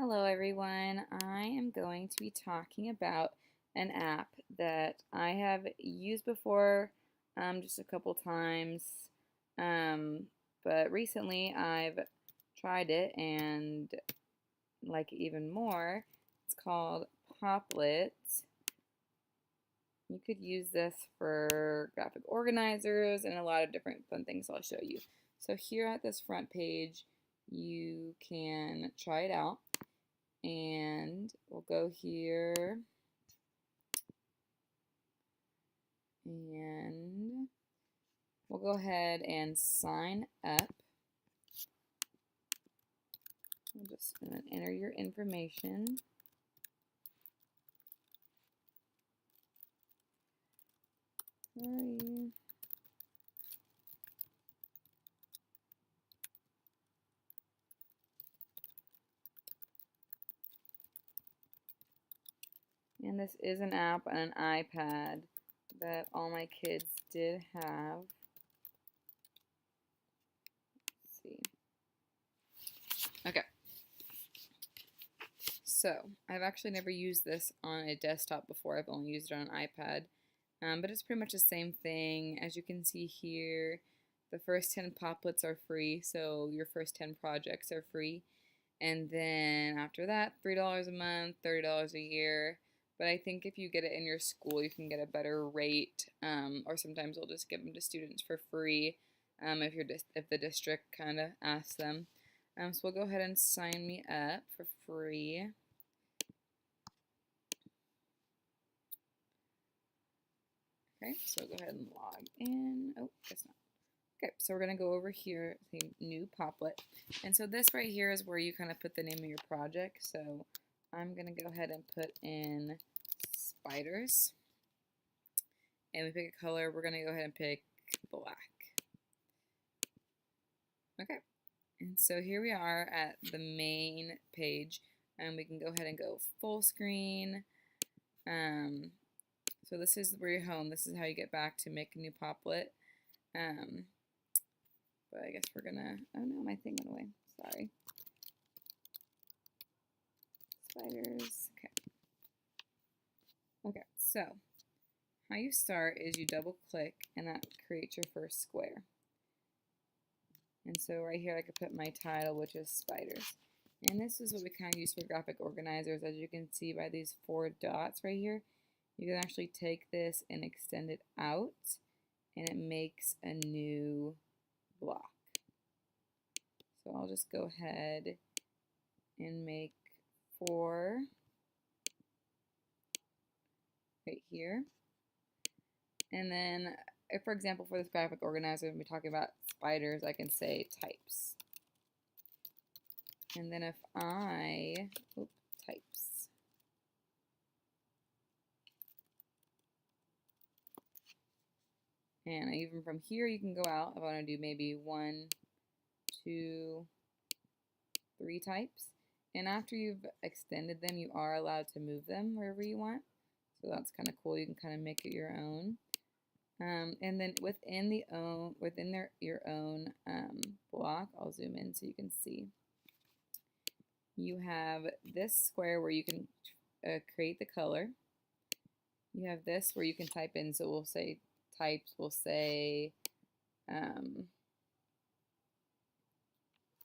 Hello everyone. I am going to be talking about an app that I have used before just a couple times, um, but recently I've tried it and like it even more. It's called Popplet. You could use this for graphic organizers and a lot of different fun things I'll show you. So here at this front page, you can try it out. And we'll go here and we'll go ahead and sign up. We'll just enter your information. Sorry. And this is an app on an iPad that all my kids did have. Let's see. Okay. So, I've actually never used this on a desktop before. I've only used it on an iPad. But it's pretty much the same thing. As you can see here, the first 10 Popplets are free, so your first 10 projects are free. And then after that, $3 a month, $30 a year. But I think if you get it in your school, you can get a better rate, or sometimes they'll just give them to students for free if the district kind of asks them. So we'll go ahead and sign me up for free. Okay, so go ahead and log in. Oh, guess not. Okay, so we're going to go over here to new Popplet. And so this right here is where you kind of put the name of your project. So I'm going to go ahead and put in spiders. And we pick a color. We're going to go ahead and pick black. Okay, and so here we are at the main page. And we can go ahead and go full screen. So this is where you're home. This is how you get back to make a new Popplet. But I guess we're gonna, oh no, my thing went away, sorry. Spiders, okay. Okay, so how you start is you double click and that creates your first square. And so right here I could put my title, which is spiders. And this is what we kind of use for graphic organizers. As you can see by these 4 dots right here, you can actually take this and extend it out and it makes a new block. So I'll just go ahead and make 4 right here. And then, if, for example, for this graphic organizer, when we're talking about spiders, I can say types. And then if I, types. And even from here, you can go out. If I want to do maybe 1, 2, 3 types. And after you've extended them, you are allowed to move them wherever you want. So that's kind of cool. You can kind of make it your own. And then within your own block, I'll zoom in so you can see. You have this square where you can create the color. You have this where you can type in. So we'll say types. We'll say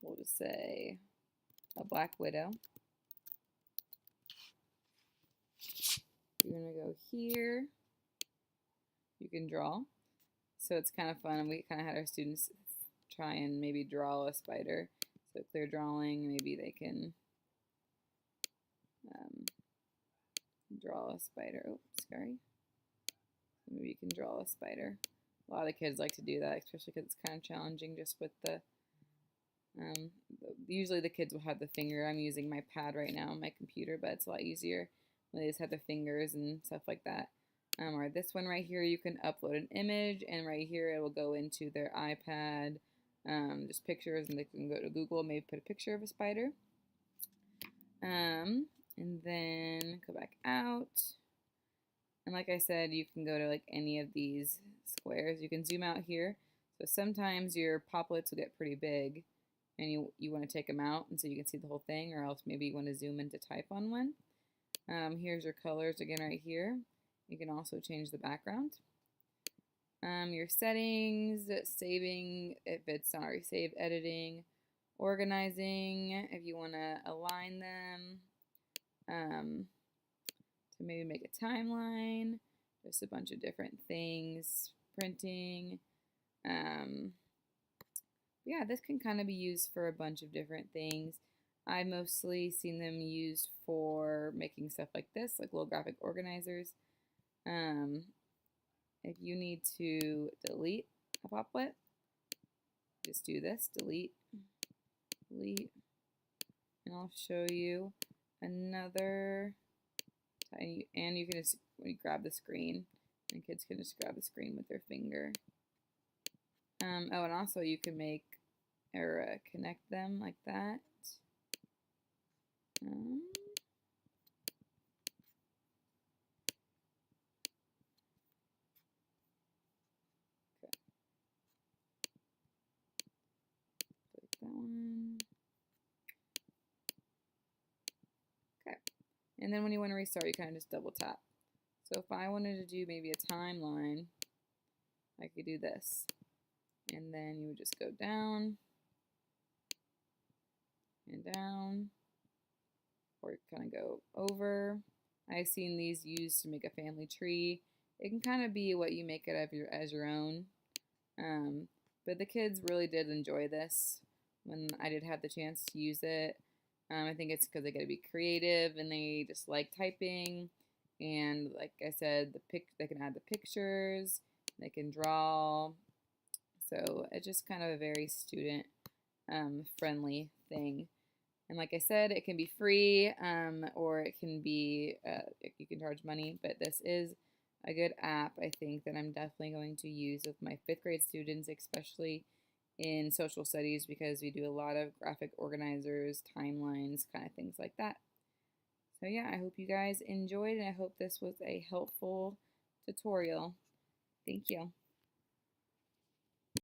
we'll just say a black widow. You're gonna go here. You can draw. So it's kind of fun, and we kind of had our students try and maybe draw a spider. So clear drawing, maybe they can draw a spider. Oh, sorry. Maybe you can draw a spider. A lot of kids like to do that, especially because it's kind of challenging just with the usually the kids will have the finger. I'm using my pad right now on my computer, but it's a lot easier when they just have their fingers and stuff like that. Or this one right here, you can upload an image, and right here it will go into their iPad, just pictures, and they can go to Google, maybe put a picture of a spider. And then go back out. And like I said, you can go to like any of these squares. You can zoom out here. So sometimes your Popplets will get pretty big. and you want to take them out and so you can see the whole thing, or else maybe you want to zoom in to type on one. Here's your colors again right here. You can also change the background. Your settings, saving if it's already saved, editing, organizing if you want to align them, to maybe make a timeline, just a bunch of different things, printing. Yeah, this can kind of be used for a bunch of different things. I've mostly seen them used for making stuff like this, like little graphic organizers. If you need to delete a Popplet, just do this, delete, delete, and I'll show you another, and you can just, when you grab the screen, and kids can just grab the screen with their finger. Oh, and also you can make or connect them like that. Okay. Click that one. Okay. And then when you want to restart, you kind of just double tap. So if I wanted to do maybe a timeline, I could do this. And then you would just go down and down, or kind of go over. I've seen these used to make a family tree. It can kind of be what you make it as your own. But the kids really did enjoy this when I did have the chance to use it. I think it's because they get to be creative and they just like typing. And like I said, they can add the pictures, they can draw. So it's just kind of a very student friendly thing. And like I said, it can be free, or it can be, you can charge money, but this is a good app, I think, that I'm definitely going to use with my 5th grade students, especially in social studies, because we do a lot of graphic organizers, timelines, kind of things like that. So yeah, I hope you guys enjoyed, and I hope this was a helpful tutorial. Thank you.